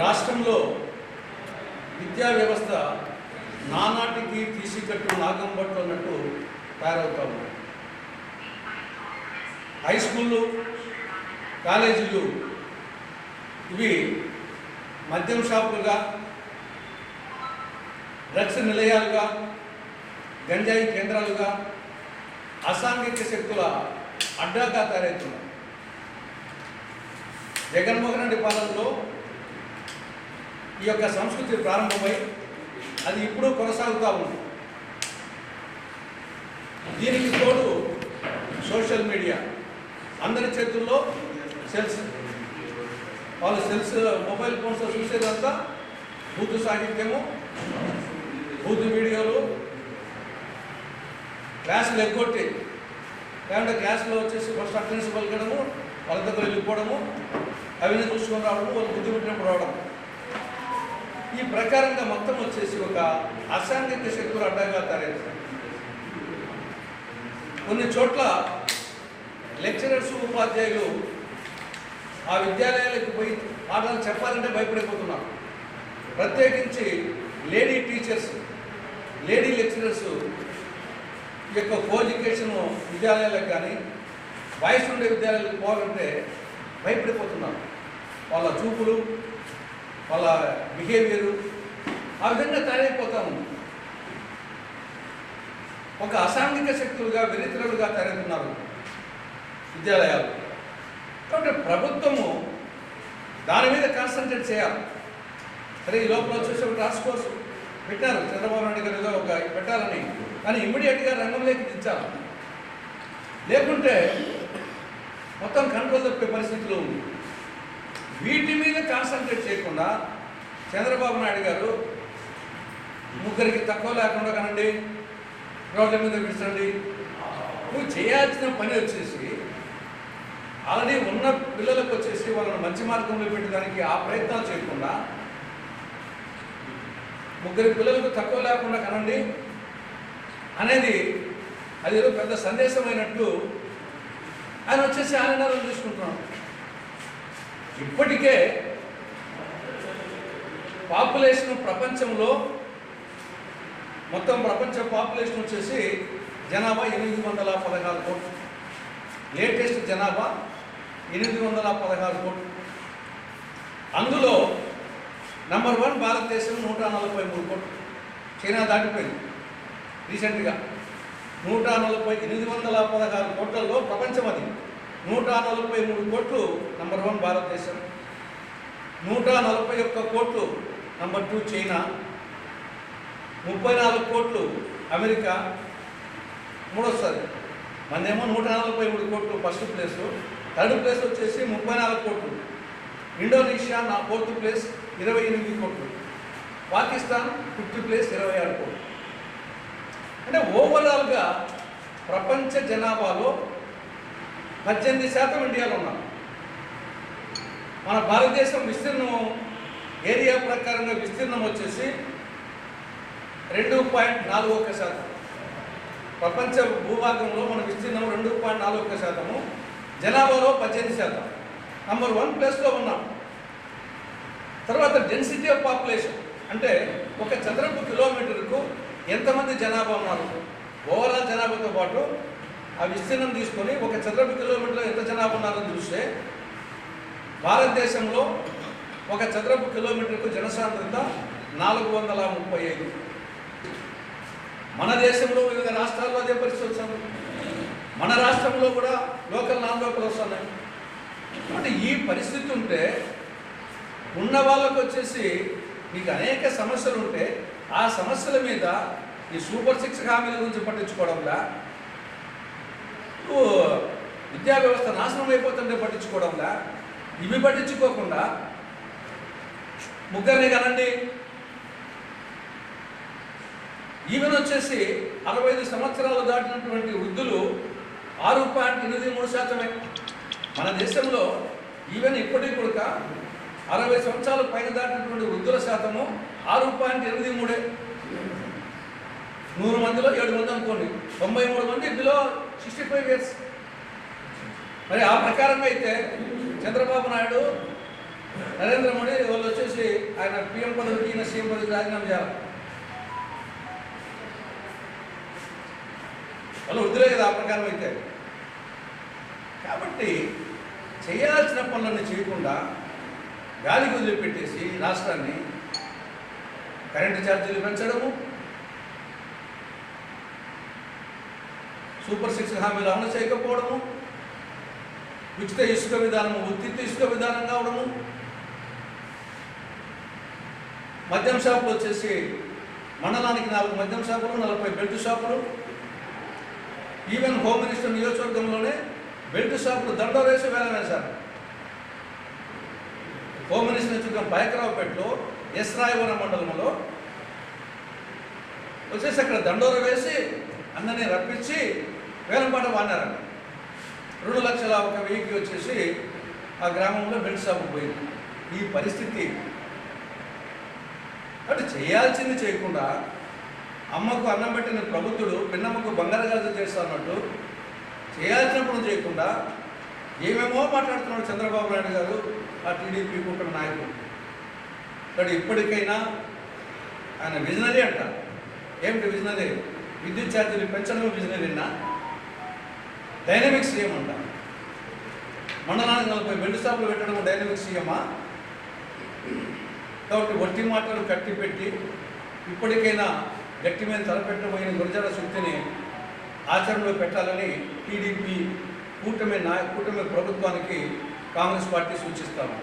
రాష్ట్రంలో విద్యా వ్యవస్థ నానాటికి తీసికట్టు నాగంబట్టు అన్నట్టు తయారవుతా ఉన్నాయి. హై స్కూళ్ళు, కాలేజీలు ఇవి మద్యం షాపులుగా, డ్రగ్స్ నిలయాలుగా, గంజాయి కేంద్రాలుగా, అసాంఘిక శక్తుల అడ్డాగా తయారవుతున్నాయి. జగన్మోహన్ రెడ్డి పాలనలో ఈ యొక్క సంస్కృతి ప్రారంభమై అది ఇప్పుడు కొనసాగుతూ ఉంది. దీనికి తోడు సోషల్ మీడియా అందరి చేతుల్లో సెల్స్, వాళ్ళు సెల్స్ మొబైల్ ఫోన్స్లో చూసేదంతా బూతు సాహిత్యము, బూతు వీడియోలు, క్లాసులు ఎగ్గొట్టి లేదంటే క్లాసులో వచ్చేసి ఫస్ట్ అటెండెన్స్ పలకడము, వాళ్ళ దగ్గర వెళ్ళిపోవడము, అవన్నీ చూసుకొని రావడము, వాళ్ళు బుద్ధి పెట్టినప్పుడు రావడం, ఈ ప్రకారంగా మొత్తం వచ్చేసి ఒక అసాంఘిక శక్తులు అడ్డంగా తయారవుతాయి. కొన్ని చోట్ల లెక్చరర్స్, ఉపాధ్యాయులు ఆ విద్యాలయాలకు పోయి పాఠాలు చెప్పాలంటే భయపడిపోతున్నారు. ప్రత్యేకించి లేడీ టీచర్స్, లేడీ లెక్చరర్స్ ఈ యొక్క కో ఎడ్యుకేషన్ విద్యాలయాలకు కానీ బాయ్స్ ఉండే విద్యాలయాలకు పోవాలంటే భయపడిపోతున్నారు. వాళ్ళ చూపులు, వాళ్ళ బిహేవియరు ఆ విధంగా తయారైపోతా ఉంది. ఒక అసాంఘిక శక్తులుగా, వెలితిరులుగా తయారవుతున్నారు విద్యాలయాలు. కాబట్టి ప్రభుత్వము దాని మీద కాన్సన్ట్రేట్ చేయాలి. సరే, ఈ లోపల వచ్చేసి ఒక టాస్క్ ఫోర్స్ పెట్టారు చంద్రబాబు నాయుడు గారు, ఏదో ఒక పెట్టాలని, కానీ ఇమ్మీడియట్గా రంగంలోకి దించాలి. లేకుంటే మొత్తం కంట్రోల్ తప్పే పరిస్థితిలో ఉంది. వీటి మీద కాన్సన్ట్రేట్ చేయకుండా చంద్రబాబు నాయుడు గారు ముగ్గురికి తక్కువ లేకుండా కనండి, రోడ్ల మీద విడిచండి, నువ్వు చేయాల్సిన పని వచ్చేసి ఆల్రెడీ ఉన్న పిల్లలకు వచ్చేసి వాళ్ళని మంచి మార్గంలో పెట్టడానికి ఆ ప్రయత్నాలు చేయకుండా ముగ్గురి పిల్లలకు తక్కువ లేకుండా కనండి అనేది అది ఏదో పెద్ద సందేశమైనట్లు ఆయన వచ్చేసి ఆనందాలను తీసుకుంటున్నాడు. ఇప్పటికే పాపులేషన్ ప్రపంచంలో మొత్తం ప్రపంచ పాపులేషన్ వచ్చేసి జనాభా 816 కోట్లు. లేటెస్ట్ జనాభా 816 కోట్లు. అందులో నంబర్ 1 భారతదేశం 143 కోట్లు. చైనా దాటిపోయింది రీసెంట్గా. 816 కోట్లలో ప్రపంచం అది. 143 కోట్లు నంబర్ 1 భారతదేశం, 141 కోట్లు నంబర్ 2 చైనా, 34 కోట్లు అమెరికా మూడోసారి. మనదేమో 143 కోట్లు ఫస్ట్ ప్లేసు. థర్డ్ ప్లేస్ వచ్చేసి 34 కోట్లు. ఇండోనేషియా నా 4th ప్లేస్ 28 కోట్లు. పాకిస్తాన్ 5th ప్లేస్ 26 కోట్లు. అంటే ఓవరాల్గా ప్రపంచ జనాభాలో 18% ఇండియాలో ఉన్నారు. మన భారతదేశం విస్తీర్ణం ఏరియా ప్రకారంగా విస్తీర్ణం వచ్చేసి 2.41%. ప్రపంచ భూభాగంలో మన విస్తీర్ణం 2.41%, జనాభాలో 18%. నంబర్ 1 ప్లేస్లో ఉన్నాం. తర్వాత డెన్సిటీ ఆఫ్ పాపులేషన్ అంటే ఒక చదరపు కిలోమీటర్కు ఎంతమంది జనాభా ఉన్నారు, ఓవరాల్ జనాభాతో పాటు ఆ విస్తీర్ణం తీసుకొని ఒక చదరపు కిలోమీటర్లో ఎంత జనాభా ఉన్నారని చూస్తే భారతదేశంలో ఒక చదరపు కిలోమీటర్కు జనసాంద్రత 435. మన దేశంలో వివిధ రాష్ట్రాల్లో అదే పరిస్థితి వస్తుంది. మన రాష్ట్రంలో కూడా లోకల్, నాన్ లోకల్ వస్తున్నాయి. కాబట్టి ఈ పరిస్థితి ఉంటే ఉన్న వాళ్ళకు వచ్చేసి మీకు అనేక సమస్యలు ఉంటే ఆ సమస్యల మీద ఈ సూపర్ 6 హామీల గురించి పట్టించుకోవడంలా, విద్యా వ్యవస్థ నాశనం అయిపోతుంటే పట్టించుకోవడంలా, ఇవి పట్టించుకోకుండా ముగ్గురిని కనండి. ఈవెన్ వచ్చేసి 65 సంవత్సరాలు దాటినటువంటి వృద్ధులు 6.83%. మన దేశంలో ఈవెన్ ఇప్పటికి కూడా 60 సంవత్సరాలు పైన దాటినటువంటి వృద్ధుల శాతము 6.83. 100 మందిలో 7 మంది అనుకోండి, 93 మంది బిలో 65 ఇయర్స్. మరి ఆ ప్రకారంగా అయితే చంద్రబాబు నాయుడు నరేంద్ర మోడీ వాళ్ళు వచ్చేసి ఆయన పిఎం పదవికి ఈయన సీఎం పదవికి రాజీనామా చేయాలి. వాళ్ళు వద్దులే కదా ఆ ప్రకారం అయితే. కాబట్టి చేయాల్సిన పనులన్నీ చేయకుండా గాలికి వదిలిపెట్టేసి రాష్ట్రాన్ని కరెంటు ఛార్జీలు పెంచడము, సూపర్ 6 హామీలు అమలు చేయకపోవడము, ఉచిత ఇసుక విధానము ఉచిత ఇసుక విధానం కావడము, మద్యం షాపులు వచ్చేసి మండలానికి 4 మద్యం షాపులు, 40 బెల్ట్ షాపులు, ఈవెన్ హోమ్ మినిస్టర్ నియోజకవర్గంలోనే బెల్ట్ షాపులు దండోరేసి వేలం వేశారు. హోమ్ మినిస్టర్ నియోజకవర్గం పాయకరావుపేటలో ఎస్రాయవరం మండలంలో వచ్చేసి అక్కడ దండోర వేసి అందరినీ రప్పించి వేలంపాట వాడినారు. 2,01,000 వచ్చేసి ఆ గ్రామంలో బెల్ట్ షాపు పోయింది. ఈ పరిస్థితి అంటే చేయాల్సింది చేయకుండా అమ్మకు అన్నం పెట్టిన ప్రభుత్వుడు పిన్నమ్మకు బంగారు గాజులు చేస్తా అన్నట్టు చేయాల్సినప్పుడు చేయకుండా ఏమేమో మాట్లాడుతున్నాడు చంద్రబాబు నాయుడు గారు, ఆ టీడీపీ కూటమి నాయకులు. కానీ ఇప్పటికైనా ఆయన విజనరీ అంట. ఏమిటి విజనరీ? విద్యుత్ ఛార్జీలు పెంచడం విజనరీనా? డైనమిక్ సీఎం అంట. మండలానికి 40 బెల్ట్ షాపులు పెట్టడం డైనమిక్ సీఎమా? కాబట్టి వట్టి మాటలు కట్టిపెట్టి ఇప్పటికైనా గట్టి మీద తలపెట్టబోయిన గురజాడ శక్తిని ఆచరణలో పెట్టాలని టీడీపీ కూటమి ప్రభుత్వానికి కాంగ్రెస్ పార్టీ సూచిస్తాము.